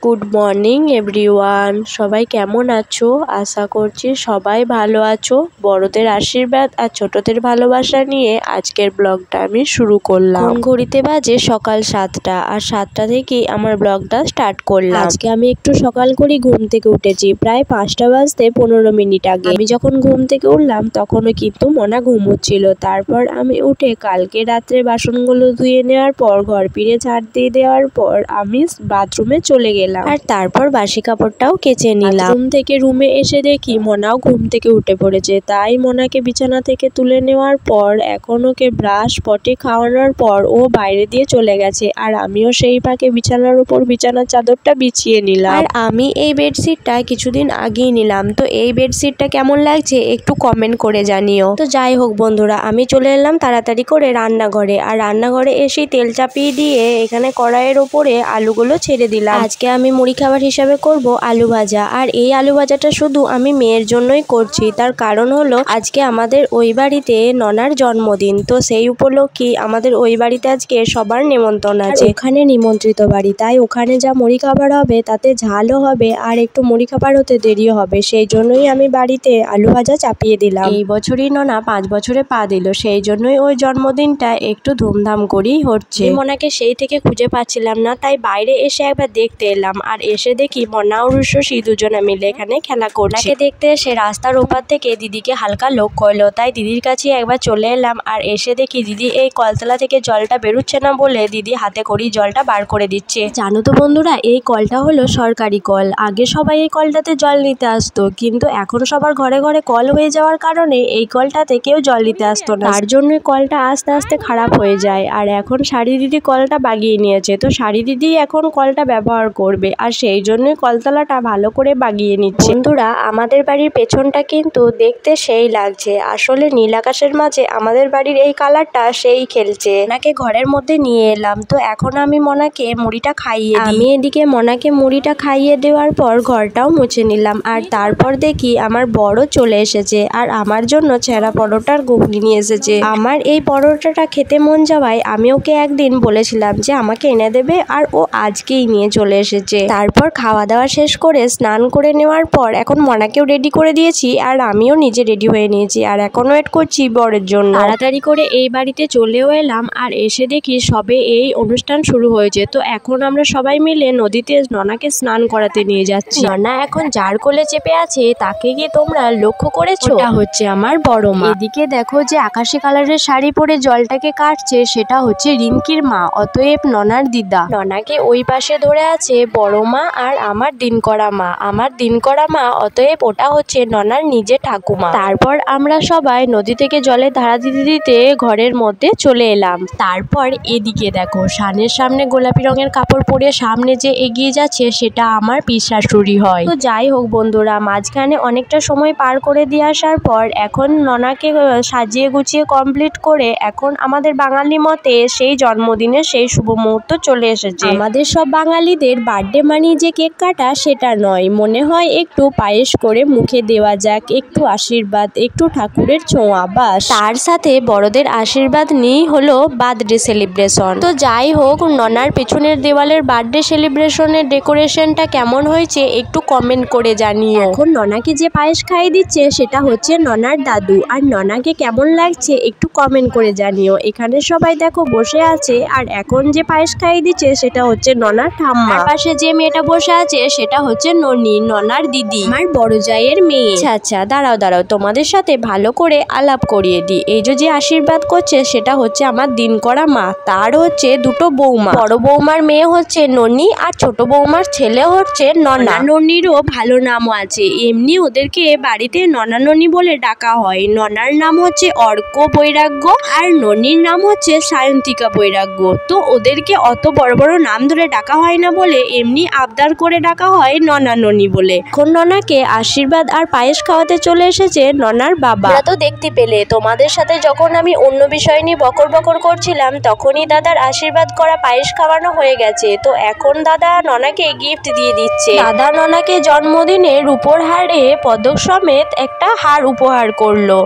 Good morning everyone, সবাই কেমন আছো? আশা করছি সবাই ভালো আছো। বড়দের আশীর্বাদ আর ছোটদের ভালোবাসা নিয়ে আজকের ব্লগটা আমি শুরু করলাম। ঘড়িতে বাজে সকাল 7টা, আর 7টা থেকেই আমার ব্লগটা স্টার্ট করলাম। আজকে আমি একটু সকাল করে ঘুম থেকে উঠেছি, প্রায় 5টা বাজতে 15 মিনিট আগে। আমি যখন ঘুম থেকে উঠলাম তখনও কিন্তু মনা ঘুমোচ্ছিল। তারপর আমি উঠে কালকে রাত্রে বাসনগুলো ধুয়ে নেওয়ার পর, ঘর ফিরে ঝাড় দিয়ে দেওয়ার পর আমি বাথরুমে চলে গেলাম, আর তারপর বাসি কাপড়টাও কেচে নিলাম। রুম থেকে রুমে এসে দেখি মনাও ঘুম থেকে উঠে পড়েছে। তাই মনাকে বিছানা থেকে তুলে নেওয়ার পর এখন ওকে ব্রাশ পটি খাওয়ানোর পর ও বাইরে দিয়ে চলে গেছে, আর আমিও সেই ফাঁকে বিছানার উপর বিছানার চাদরটা বিছিয়ে নিলাম। আর আমি এই বেডশিটটা কিছুদিন আগেই নিলাম, তো এই বেডশিটটা কেমন লাগছে একটু কমেন্ট করে জানিও। তো যাই হোক বন্ধুরা, আমি চলে এলাম তাড়াতাড়ি করে রান্নাঘরে, আর রান্নাঘরে এসে তেল চাপিয়ে দিয়ে এখানে কড়াইয়ের ওপরে আলুগুলো ছেড়ে দিলাম। আজকে আমি মুড়ি খাবার হিসাবে করব আলু ভাজা, আর এই আলু ভাজাটা শুধু আমি মেয়ের জন্যই করছি। তার কারণ হলো আজকে আমাদের ওই বাড়িতে ননার জন্মদিন, তো সেই উপলক্ষে আমাদের ওই বাড়িতে আজকে সবার নেমন্তন্ন আছে। ওখানে নিমন্ত্রিত বাড়ি, তাই ওখানে যা মুড়ি খাবার হবে তাতে ঝালও হবে আর একটু মুড়ি খাবার হতে দেরিও হবে। সেই জন্যই আমি বাড়িতে আলু ভাজা চাপিয়ে দিলাম। এই বছরই ননা 5 বছরে পা দিল, সেই জন্যই ওই জন্মদিনটা একটু ধুমধাম করেই হচ্ছে। মনাকে সেই থেকে খুঁজে পাচ্ছিলাম না, তাই বাইরে এসে একবার দেখতে এলাম, আর এসে দেখি মনা ও রুশসী দুজনে মিলে এখানে খেলা করছে। দেখতে এসে রাস্তার ওপার থেকে দিদিকে হালকা লোক করলো, তাই দিদির কাছে একবার চলে এলাম, আর এসে দেখি দিদি এই কলতলা থেকে জলটা বেরোচ্ছে না বলে দিদি হাতে করেই জলটা বার করে দিচ্ছে। জানো তো বন্ধুরা, এই কলটা হলো সরকারি কল। আগে সবাই এই কলটাতে জল নিতে আসতো, কিন্তু এখন সবার ঘরে ঘরে কল হয়ে যাওয়ার কারণে এই কলটাতে কেউ জল নিতে আসতো না, তার জন্য কলটা আস্তে আস্তে খারাপ হয়ে যায়। আর এখন শাড়ি দিদি কলটা বাগিয়ে নিয়েছে, তো শাড়ি দিদি এখন কলটা ব্যবহার করবে, আর সেই জন্যই কলতলাটা ভালো করে বাগিয়ে নিচ্ছে। বন্ধুরা, আমাদের বাড়ির পেছনটা কিন্তু দেখতে সেই লাগছে। আসলে নীল আকাশের মাঝে আমাদের বাড়ির এই কালারটা সেই খেলছে। মনাকে ঘরের মধ্যে নিয়ে এলাম, তো এখন আমি মনাকে মুড়িটা খাইয়ে দিই। আমি এদিকে মনাকে মুড়িটা খাইয়ে দেওয়ার পর ঘরটাও মুছে নিলাম, আর তারপর দেখি আমার বড় চলে এসেছে, আর আমার জন্য ছেঁড়া পরোটার ঘুগনি নিয়ে এসেছে। আমার এই পরোটাটা খেতে মন যাওয়ায় আমি ওকে একদিন বলেছিলাম যে আমাকে এনে দেবে, আর ও আজকেই নিয়ে চলে এসেছে। তারপর খাওয়া দাওয়া শেষ করে স্নান করে নেওয়ার পর এখন মনাকেও রেডি করে দিয়েছি, আর আমিও নিজে রেডি হয়ে নিয়েছি, আর এখন ওয়েট করছি বরের জন্য। তাড়াতাড়ি করে এই বাড়িতে চলেও এলাম, আর এসে দেখি সবে এই অনুষ্ঠান শুরু হয়েছে। তো এখন আমরা সবাই মিলে নদীতে ননাকে স্নান করাতে নিয়ে যাচ্ছি। ননা এখন যার কোলে চেপে আছে তাকে কি তোমরা লক্ষ্য করেছো? ওটা হচ্ছে আমার বড় মা। এদিকে দেখো যে আকাশি কালারের শাড়ি পরে জলটাকে কাটছে, সেটা হচ্ছে রিঙ্কির মা, অতএব ননার দিদা। ননাকে ওই পাশে ধরে আছে বড় মা আর আমার দিনকরা মা। আমার দিনকরা মা, অতএব ওটা হচ্ছে ননার নিজে ঠাকুমা। তারপর আমরা সবাই নদী থেকে জলে ধারা দিতে দিতে ঘরের মধ্যে চলে এলাম। তারপর এদিকে দেখো, সানের সামনে গোলাপি রঙের কাপড় পরে সামনে যে এগিয়ে যাচ্ছে সেটা আমার পিসশাশুড়ি হয়। তো যাই হোক বন্ধুরা, মাঝখানে অনেকটা সময় পার করে দিয়ে আসার পর এখন ননাকে সাজিয়ে গুছিয়ে কমপ্লিট করে এখন আমাদের বাঙালি মতে সেই জন্মদিনের সেই শুভ মুহূর্ত চলে এসেছে। আমাদের সব বাঙালিদের বার্থডে মানি যে কেক কাটা সেটা নয়, মনে হয় একটু পায়েস করে মুখে দেওয়া যাক, একটু আশীর্বাদ, একটু ঠাকুরের ছোঁয়া, বাস। তার সাথে বড়দের আশীর্বাদ নিয়েই হলো বার্থডে সেলিব্রেশন। তো যাই হোক, ননার পেছনের দেওয়ালের বার্থডে সেলিব্রেশনের ডেকোরেশনটা কেমন হয়েছে একটু কমেন্ট করে জানিও। এখন ননাকে যে পায়েস খাইয়ে দিচ্ছে সেটা হচ্ছে ননার দাদু, আর ননাকে কেমন লাগছে একটু কমেন্ট করে জানিও। এখানে সবাই দেখো বসে আছে, আর এখন যে পায়েস খাইয়ে দিচ্ছে সেটা হচ্ছে ননার ঠাম্মা। পাশে যে মেয়েটা বসে আছে সেটা হচ্ছে ননি, ননার দিদি, আমার বড় জায়ের মেয়ে। আচ্ছা দাঁড়াও দাঁড়াও, তোমাদের সাথে ভালো করে আলাপ করিয়ে দিই। এই যে আশীর্বাদ করছে সেটা হচ্ছে আমার দিনকরা মা, তার হচ্ছে দুটো বৌমা। বড় বৌমার মেয়ে হচ্ছে ননি, আর ছোট বৌমার ছেলে হচ্ছে ননা। ননিরও ভালো নামও আছে, এমনি ওদেরকে বাড়িতে ননা ননি বলে ডাকা হয়। ননার নাম হচ্ছে অর্ক বৈরাগ্য, আর ননির নাম হচ্ছে সায়ন্তিকা বৈরাগ্য। তো ওদেরকে অত বড় বড় নাম ধরে ডাকা হয় না বলে এমনি আবদার করে ডাকা হয় ননা ননি বলে। এখন ননাকে আশীর্বাদ আর পায়েস খাওয়াতে চলে এসেছে ননার বাবা। তোমরা তো দেখতে পেলে, তোমাদের সাথে যখন আমি অন্য বিষয় নিয়ে বকর বকর করছিলাম তখনই দাদার আশীর্বাদ করা পায়েস খাওয়ানো হয়ে গেছে। তো এখন দাদা ননাকে গিফট দিয়ে দিচ্ছে। দাদা ননাকে জন্মদিনে রূপোর হারে পদক সমেত একটা হার উপহার করলো।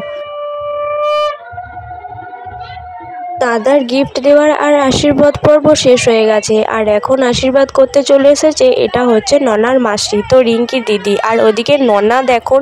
দাদার গিফট দেওয়ার আর আশীর্বাদ পর্ব শেষ হয়ে গেছে, আর এখন আশীর্বাদ করতে চলে এসেছে এটা হচ্ছে ননার মাসি, তো রিঙ্কি দিদি। আর ওদিকে ননা দেখো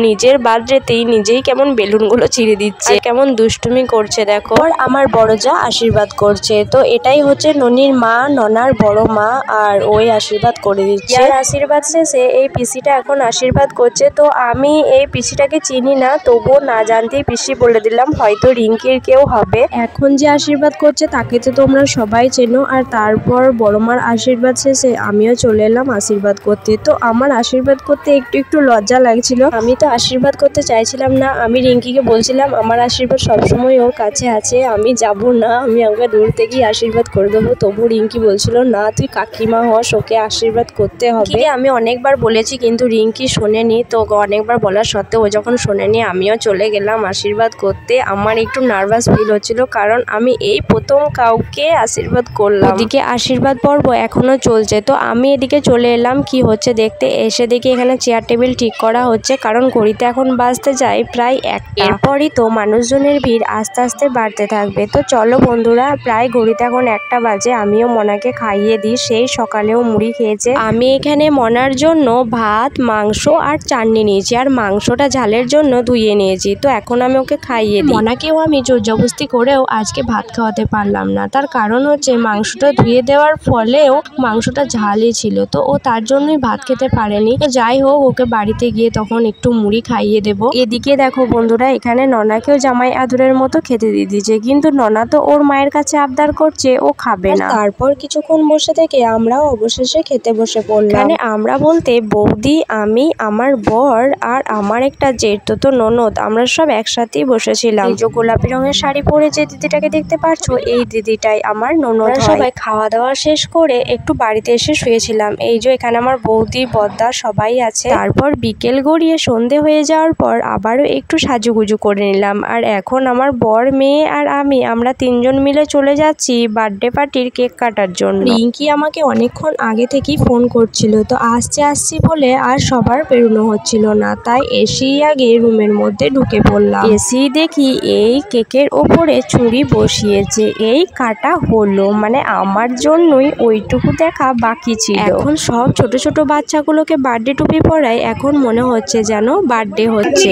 নিজের বার্থডেতেই নিজেই কেমন বেলুনগুলো ছিঁড়ে দিচ্ছে, কেমন দুষ্টুমি করছে দেখো। আর আমার বড় যা আশীর্বাদ করছে, তো এটাই হচ্ছে ননির মা, ননার বড় মা, আর ওই আশীর্বাদ করে দিচ্ছে। আর আশীর্বাদ শেষে এই পিসিটা এখন আশীর্বাদ করছে। তো আমি এই পিসিটাকে চিনি না, তবুও না জানতেই পিসি বলে দিলাম, হয়তো রিঙ্কির কেউ হবে। এখন যে আশীর্বাদ করছে তাকে তো তোমরা সবাই চেনো। আর তারপর বড়মার আশীর্বাদ শেষে আমিও চলে এলাম আশীর্বাদ করতে। তো আমার আশীর্বাদ করতে একটু লজ্জা লাগছিল। আমি তো আশীর্বাদ করতে চাইছিলাম না। আমি রিঙ্কিকে বলছিলাম আমার আশীর্বাদ সবসময় ওর কাছে আছে, আমি যাব না, আমি আমাকে দূর থেকেই আশীর্বাদ করে দেবো। তবু রিঙ্কি বলছিল না, তুই কাকিমা হস, ওকে আশীর্বাদ করতে হবে। আমি অনেকবার বলেছি কিন্তু রিঙ্কি শোনেনি। তো অনেকবার বলার সত্ত্বেও ও যখন শোনেনি আমিও চলে গেলাম আশীর্বাদ করতে। আমার একটু নার্ভাস ফিল হচ্ছিল, কারণ আমি এই প্রথম কাউকে আশীর্বাদ করলাম। এদিকে আশীর্বাদ পর্ব এখনো চলছে। তো আমি এদিকে চলে এলাম কি হচ্ছে দেখতে। এসে দেখি এখানে চেয়ার টেবিল ঠিক করা হচ্ছে, কারণ ঘড়িতে এখন বাজতে যায় প্রায় 1টা। এরপরই তো মানুষজনের ভিড় আস্তে আস্তে বাড়তে থাকবে। তো চলো বন্ধুরা, প্রায় ঘড়িতে এখন 1টা বাজে, আমিও মনাকে খাইয়ে দিই। সেই সকালেও মুড়ি খেয়েছে। আমি এখানে মনার জন্য ভাত, মাংস আর চাটনি নিয়েছি, আর মাংসটা ঝালের জন্য ধুয়ে নিয়েছি। তো এখন আমি ওকে খাইয়ে দিই। মনাকেও আমি জবরদস্তি করেও আজকে ভাত খাওয়াতে পারলাম না, তার কারণ হচ্ছে মাংসটা ধুয়ে দেওয়ার ফলেও মাংসটা ঝালই ছিল, তো ও তার জন্যই ভাত খেতে পারেনি। তো যাই হোক, ওকে বাড়িতে গিয়ে তখন একটু মুড়ি খাইয়ে দেব। এদিকে দেখো বন্ধুরা, এখানে ননাকেও জামাই আদরের মতো খেতে দিয়ে দিয়েছে, কিন্তু ননা তো ওর মায়ের কাছে আবদার করছে, ও খাবে না। তারপর কিছুক্ষণ বসে থেকে আমরাও অবশেষে খেতে বসে পড়লাম। এখানে আমরা বলতে বৌদি, আমি, আমার বর আর আমার একটা জেঠতো ননদ, আমরা সব একসাথেই বসেছিলাম। এই যে গোলাপি রঙের শাড়ি পরে যে দিদিটাকে দেখতে পাচ্ছ, এই দিদিটাই আমার ননদ। সবাই খাওয়া দাওয়া শেষ করে একটু বাড়িতে এসে শুয়েছিলাম। এই যে এখানে আমার বৌদি, বদ্দা সবাই আছে। তারপর বিকেল গড়িয়ে সন্ধে হয়ে যাওয়ার পর আবারও একটু সাজুগুজু করে নিলাম। আর এখন আমার বর, মেয়ে আর আমরা 3জন মিলে চলে যাচ্ছি বার্থডে পার্টির কেক কাটার জন্য। রিঙ্কি আমাকে অনেকক্ষণ আগে থেকেই ফোন করছিল, তো আসছি বলে আর সবার বেরোনো হচ্ছিল না, তাই এসেই আগে রুমের মধ্যে ঢুকে পড়লাম। এসেই দেখি এই কেকের ওপরে চুড়ি বসিয়েছে, এই কাটা হলো, মানে আমার জন্যই ওইটুকু দেখা বাকি ছিল। এখন সব ছোট ছোট বাচ্চাগুলোকে বার্থডে টুপি পরায়, এখন মনে হচ্ছে যেন বার্থডে হচ্ছে।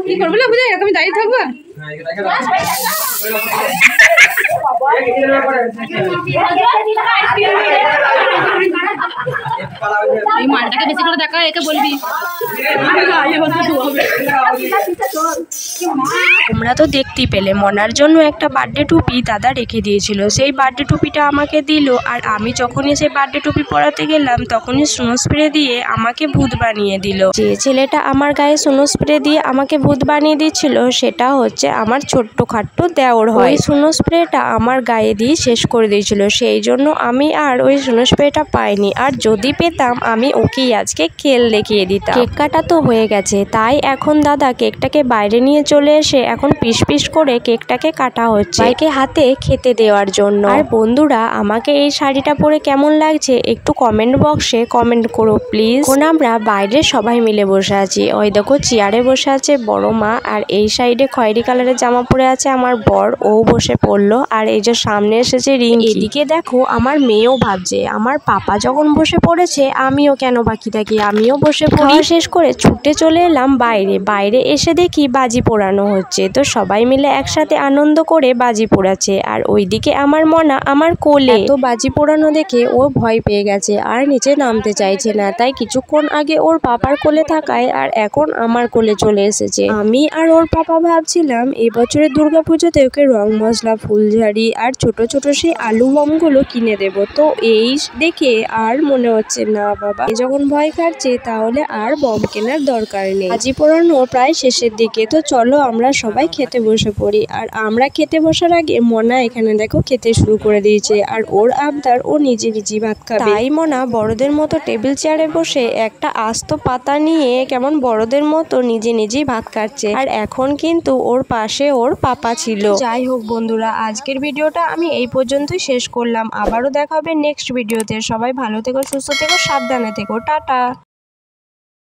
কি করবো বুঝে তুমি দাঁড়িয়ে থাকবা। এই মালটাকে বেশি করে দেখা, একে বলবি। তোমরা তো দেখতেই পেলে মনার জন্য একটা বার্থডে টুপি দাদা রেখে দিয়েছিল, সেই বার্থডে টুপিটা আমাকে দিল। আর আমি যখনই সেই বার্থডে টুপি পরাতে গেলাম তখনই স্নো স্প্রে দিয়ে আমাকে ভূত বানিয়ে দিল। যে ছেলেটা আমার গায়ে স্নো স্প্রে দিয়ে আমাকে ভূত বানিয়ে দিচ্ছিল সেটা হচ্ছে আমার ছোট্ট খাট্টো দেওর হয়। স্নো স্প্রেটা আমার গায়ে দিয়ে শেষ করে দিয়েছিল, সেই জন্য আমি আর ওই স্নো স্প্রেটা পাইনি। আর যদি পেতাম আমি ওকেই আজকে খেল দেখিয়ে দিতাম। কেক কাটা তো হয়ে গেছে, তাই এখন দাদা কেকটাকে বাইরে নিয়ে চলে এসে এখন পিস পিস করে কেকটাকে কাটা হচ্ছে বাইকে হাতে খেতে দেওয়ার জন্য। আর বন্ধুরা, আমাকে এই শাড়িটা পরে কেমন লাগছে একটু কমেন্ট বক্সে কমেন্ট করো প্লিজ। এখন আমরা বাইরে সবাই মিলে বসে আছি। ওই দেখো চেয়ারে বসে আছে বড় মা, আর এই সাইডে খয়েরি কালারের জামা পরে আছে আমার বর, ও বসে পড়লো। আর এই যে সামনে এসেছে রিঙ্কি। এদিকে দেখো আমার মেয়েও ভাবছে আমার পাপা যখন বসে পড়ে পড়েছে, আমিও কেন বাকি থাকি, আমিও বসে পড়ি। শেষ করে ছুটে চলে এলাম বাইরে এসে দেখি বাজি পোড়ানো হচ্ছে। তো সবাই মিলে একসাথে আনন্দ করে বাজি পোড়াচ্ছে। আর ওইদিকে আমার মনা আমার কোলে। তো বাজি পোড়ানো দেখে ও ভয় পেয়ে গেছে আর নিচে নামতে চাইছে না। তাই কিছুক্ষণ আগে ওর পাপার কোলে থাকায় আর এখন আমার কোলে চলে এসেছে। আমি আর ওর পাপা ভাবছিলাম এবছরের দুর্গাপুজোতে ওকে রং মশলা, ফুলঝাড়ি আর ছোট ছোট সেই আলু বমগুলো কিনে দেব। তো এই দেখে আর মনে হচ্ছে না বাবা যখন ভয় খাচ্ছে তাহলে আর বম কেনার দরকার নেই। বাজি পোড়ানো প্রায় শেষের দিকে। তো চলো আমরা সবাই খেতে বসে পড়ি। আর আমরা খেতে বসার আগে মনা এখানে দেখো খেতে শুরু করে দিয়েছে। আর ওর আবদার ও নিজে ভাত খাবে। তাই মনা বড়দের মতো টেবিল চেয়ারে বসে একটা আস্ত পাতা নিয়ে কেমন বড়দের মতো নিজেই ভাত খাচ্ছে। আর এখন কিন্তু ওর পাশে ওর পাপা ছিল। যাই হোক বন্ধুরা, আজকের ভিডিওটা আমি এই পর্যন্তই শেষ করলাম। আবারও দেখা হবে নেক্সট ভিডিওতে। সবাই ভালো থেকো, সুস্থ থেকো, সাবধানে থেকো, টাটা।